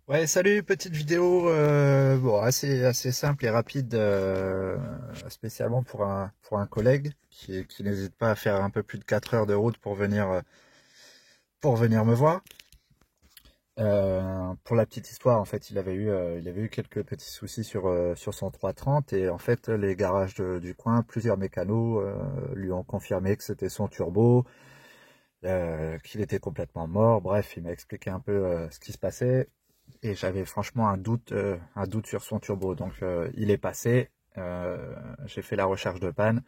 Ouais, salut, petite vidéo bon, assez simple et rapide, spécialement pour un collègue qui n'hésite pas à faire un peu plus de 4 heures de route pour venir me voir. Pour la petite histoire, en fait, il avait eu quelques petits soucis sur son 330 et en fait, les garages du coin, plusieurs mécanos lui ont confirmé que c'était son turbo, qu'il était complètement mort. Bref, il m'a expliqué un peu ce qui se passait. Et j'avais franchement un doute sur son turbo. Donc il est passé, j'ai fait la recherche de panne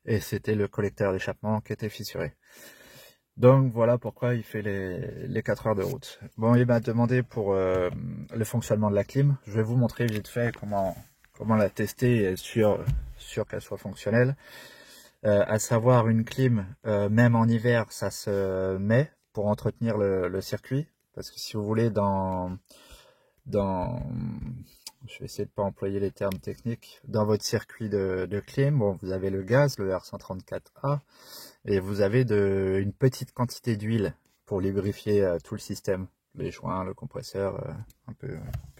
et c'était le collecteur d'échappement qui était fissuré. Donc voilà pourquoi il fait les 4 heures de route. Bon, il m'a demandé pour le fonctionnement de la clim. Je vais vous montrer vite fait comment la tester et être sûr qu'elle soit fonctionnelle. À savoir une clim, même en hiver, ça se met pour entretenir le circuit. Parce que si vous voulez, dans, je vais essayer de pas employer les termes techniques, dans votre circuit de clim, bon, vous avez le gaz, le R134A, et vous avez une petite quantité d'huile pour lubrifier tout le système, les joints, le compresseur, un peu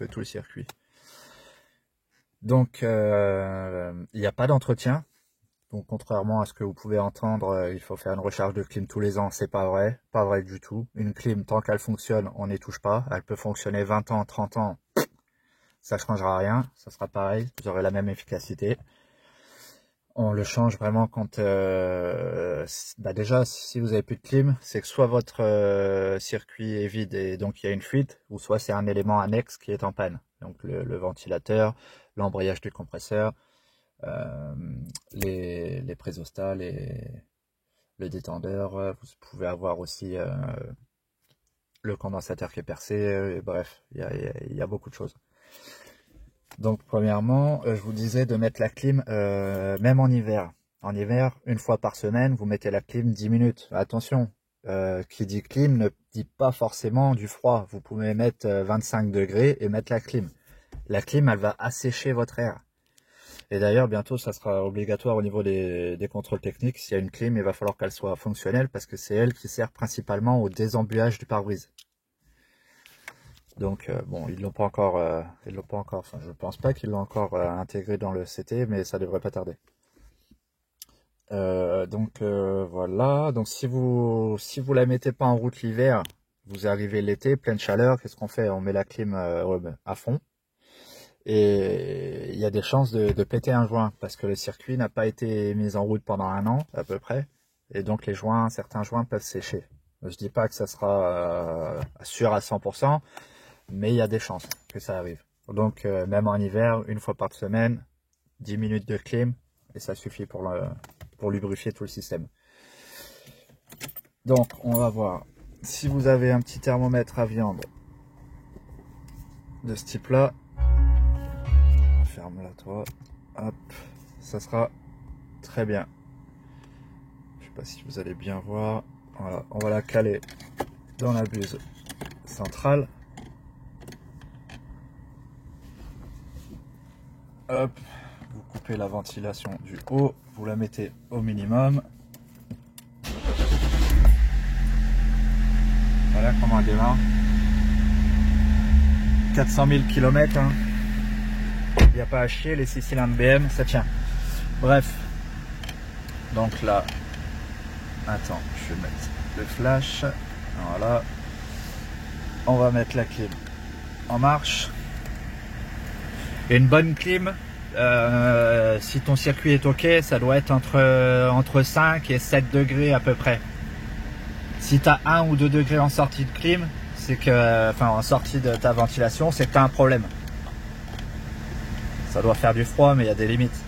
tout le circuit. Donc, il n'y a pas d'entretien. Donc, contrairement à ce que vous pouvez entendre, il faut faire une recharge de clim tous les ans, c'est pas vrai du tout. Une clim, tant qu'elle fonctionne, on n'y touche pas. Elle peut fonctionner 20 ans, 30 ans, ça changera rien, ça sera pareil, vous aurez la même efficacité. On le change vraiment quand, déjà, si vous avez plus de clim, c'est que soit votre circuit est vide et donc il y a une fuite, ou soit c'est un élément annexe qui est en panne. Donc le ventilateur, l'embrayage du compresseur, euh, les présostats, le détendeur. Vous pouvez avoir aussi le condensateur qui est percé. Bref, il y a beaucoup de choses. Donc premièrement, je vous disais de mettre la clim même en hiver. En hiver, une fois par semaine, vous mettez la clim 10 minutes. Attention, qui dit clim ne dit pas forcément du froid. Vous pouvez mettre 25 degrés et mettre la clim. La clim, elle va assécher votre air. Et d'ailleurs, bientôt, ça sera obligatoire au niveau des contrôles techniques. S'il y a une clim, il va falloir qu'elle soit fonctionnelle parce que c'est elle qui sert principalement au désembuage du pare-brise. Donc bon, ils l'ont pas encore. Enfin, je pense pas qu'ils l'ont encore intégré dans le CT, mais ça devrait pas tarder. Voilà. Donc si vous la mettez pas en route l'hiver, vous arrivez l'été, pleine chaleur, qu'est-ce qu'on fait? On met la clim à fond. Et il y a des chances de péter un joint parce que le circuit n'a pas été mis en route pendant un an à peu près. Et donc certains joints peuvent sécher. Je dis pas que ça sera sûr à 100%, mais il y a des chances que ça arrive. Donc même en hiver, une fois par semaine, 10 minutes de clim, et ça suffit pour lubrifier tout le système. Donc on va voir. Si vous avez un petit thermomètre à viande de ce type là, ferme-la toi, hop, ça sera très bien. Je sais pas si vous allez bien voir. Voilà, on va la caler dans la buse centrale. Hop, vous coupez la ventilation du haut, vous la mettez au minimum. Voilà comment elle démarre. 400 000 km, hein. Il n'y a pas à chier, les 6 cylindres BM, ça tient. Bref, donc là, attends, je vais mettre le flash. Voilà, on va mettre la clim en marche. Et une bonne clim, si ton circuit est ok, ça doit être entre 5 et 7 degrés à peu près. Si tu as 1 ou 2 degrés en sortie de clim, c'est que, enfin en sortie de ta ventilation, c'est que tu as un problème. Ça doit faire du froid, mais il y a des limites.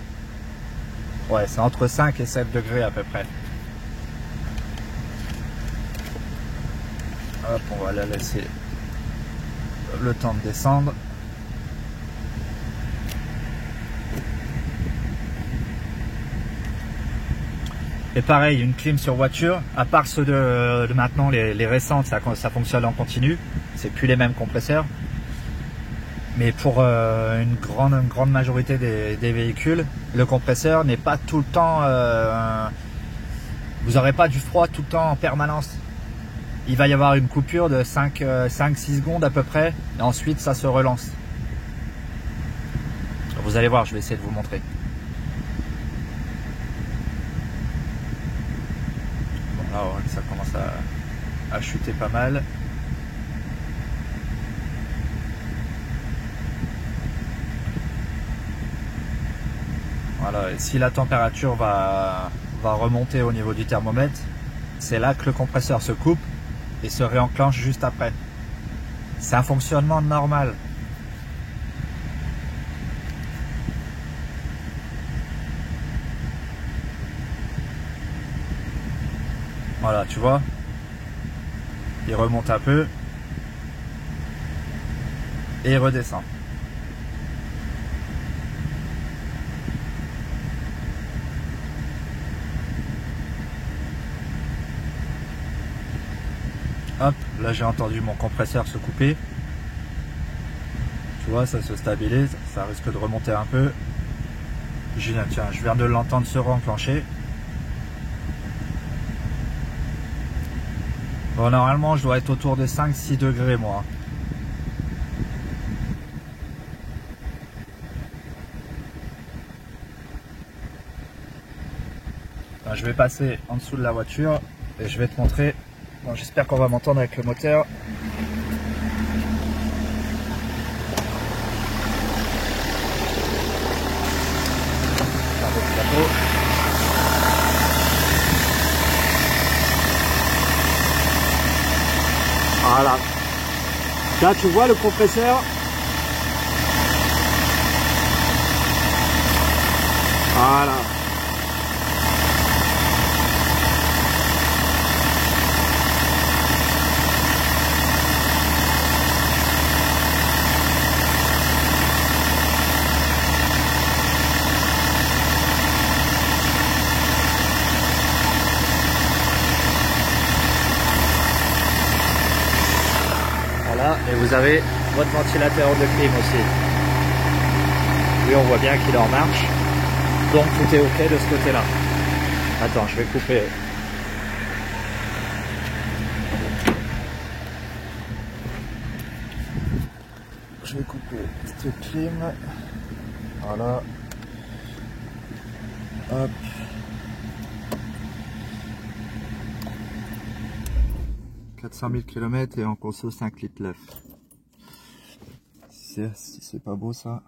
Ouais, c'est entre 5 et 7 degrés à peu près. Hop, on va la laisser le temps de descendre. Et pareil, une clim sur voiture, à part ceux de maintenant, les récentes, ça fonctionne en continu. C'est plus les mêmes compresseurs. Mais pour une grande majorité des véhicules, le compresseur n'est pas tout le temps... vous n'aurez pas du froid tout le temps en permanence. il va y avoir une coupure de 5-6 secondes à peu près, et ensuite ça se relance. Vous allez voir, je vais essayer de vous montrer. Bon, là, on voit que ça commence à chuter pas mal. Voilà, et si la température va remonter au niveau du thermomètre, c'est là que le compresseur se coupe et se réenclenche juste après. C'est un fonctionnement normal. Voilà, tu vois, il remonte un peu et il redescend. Hop, là j'ai entendu mon compresseur se couper. Tu vois, ça se stabilise, ça risque de remonter un peu. Tiens, je viens de l'entendre se réenclencher. Bon, normalement, je dois être autour de 5-6 degrés, moi. Enfin, je vais passer en dessous de la voiture et je vais te montrer. Bon, j'espère qu'on va m'entendre avec le moteur. Voilà. Là, tu vois le compresseur. Voilà. Voilà, et vous avez votre ventilateur de clim aussi. Lui, on voit bien qu'il est en marche. Donc tout est ok de ce côté-là. Attends, je vais couper. Je vais couper cette clim. Voilà. Hop. « 400 000 km et en conso 5 litres l'œuf. » Si c'est pas beau ça.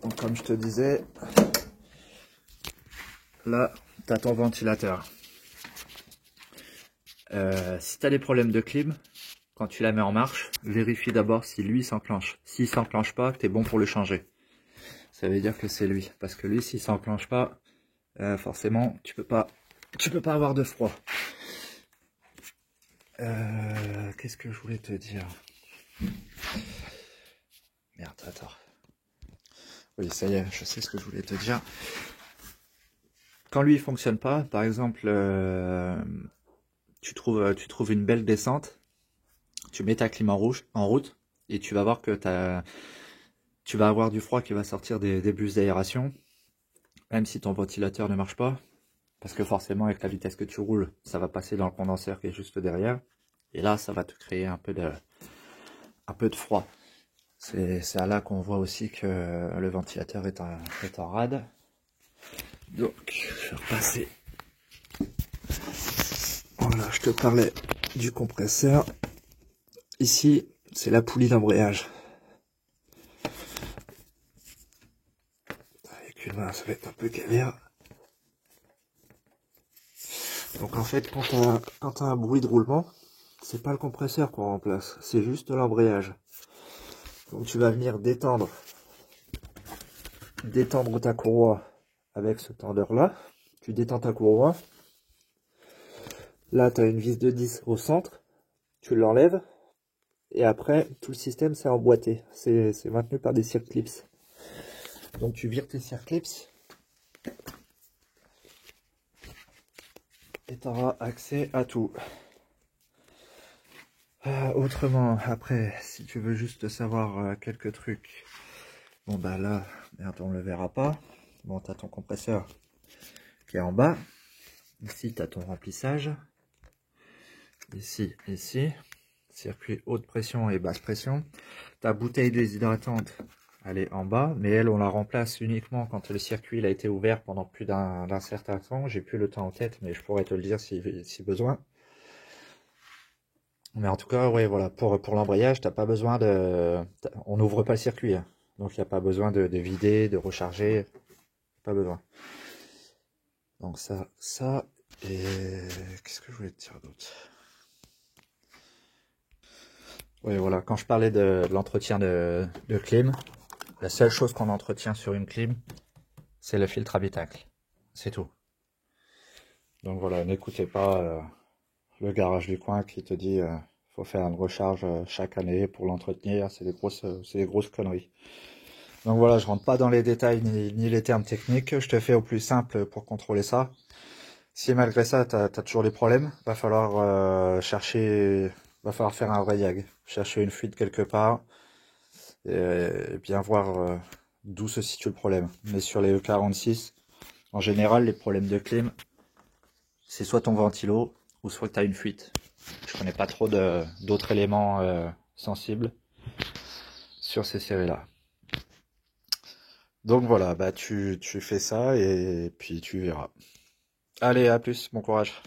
Donc comme je te disais, là, tu as ton ventilateur. Si tu as des problèmes de clim, quand tu la mets en marche, vérifie d'abord si lui s'enclenche. S'il s'enclenche pas, tu es bon pour le changer. Ça veut dire que c'est lui. Parce que lui, s'il s'enclenche pas, forcément, tu peux pas avoir de froid. Qu'est-ce que je voulais te dire? Merde, attends. Oui, ça y est, je sais ce que je voulais te dire. Quand lui, il fonctionne pas, par exemple, tu trouves une belle descente, tu mets ta clim en route, et tu vas voir que tu vas avoir du froid qui va sortir des bus d'aération, même si ton ventilateur ne marche pas, parce que forcément, avec la vitesse que tu roules, ça va passer dans le condenseur qui est juste derrière, et là, ça va te créer un peu de froid. C'est là qu'on voit aussi que le ventilateur est en rade. Donc, je vais repasser. Voilà, je te parlais du compresseur. Ici, c'est la poulie d'embrayage. Avec une main, ça va être un peu galère. Donc en fait, quand tu as un bruit de roulement, c'est pas le compresseur qu'on remplace, c'est juste l'embrayage. Donc tu vas venir détendre ta courroie avec ce tendeur là. Tu détends ta courroie. Là, tu as une vis de 10 au centre. Tu l'enlèves. Et après, tout le système, c'est emboîté. C'est maintenu par des circlips. Donc tu vires tes circlips. Et tu auras accès à tout. Autrement, après, si tu veux juste savoir quelques trucs. Bon bah là, merde, on le verra pas. Bon, tu as ton compresseur qui est en bas. Ici, tu as ton remplissage. Ici, ici. Circuit haute pression et basse pression. Ta bouteille déshydratante, elle est en bas, mais elle, on la remplace uniquement quand le circuit il a été ouvert pendant plus d'un certain temps. J'ai plus le temps en tête, mais je pourrais te le dire si besoin. Mais en tout cas, ouais, voilà, pour l'embrayage, t'as pas besoin on n'ouvre pas le circuit, hein. Donc il n'y a pas besoin de vider, de recharger, pas besoin. Donc ça, et qu'est-ce que je voulais te dire d'autre? Oui, voilà, quand je parlais de l'entretien de clim, la seule chose qu'on entretient sur une clim, c'est le filtre habitacle. C'est tout. Donc voilà, n'écoutez pas le garage du coin qui te dit faut faire une recharge chaque année pour l'entretenir. C'est des grosses conneries. Donc voilà, je rentre pas dans les détails ni les termes techniques. Je te fais au plus simple pour contrôler ça. Si malgré ça, tu as toujours des problèmes, va falloir va falloir faire un vrai diag. Chercher une fuite quelque part et bien voir d'où se situe le problème. Mais sur les E46, en général, les problèmes de clim, c'est soit ton ventilo ou soit que tu as une fuite. Je connais pas trop d'autres éléments sensibles sur ces séries-là. Donc voilà, bah tu fais ça et puis tu verras. Allez, à plus, bon courage.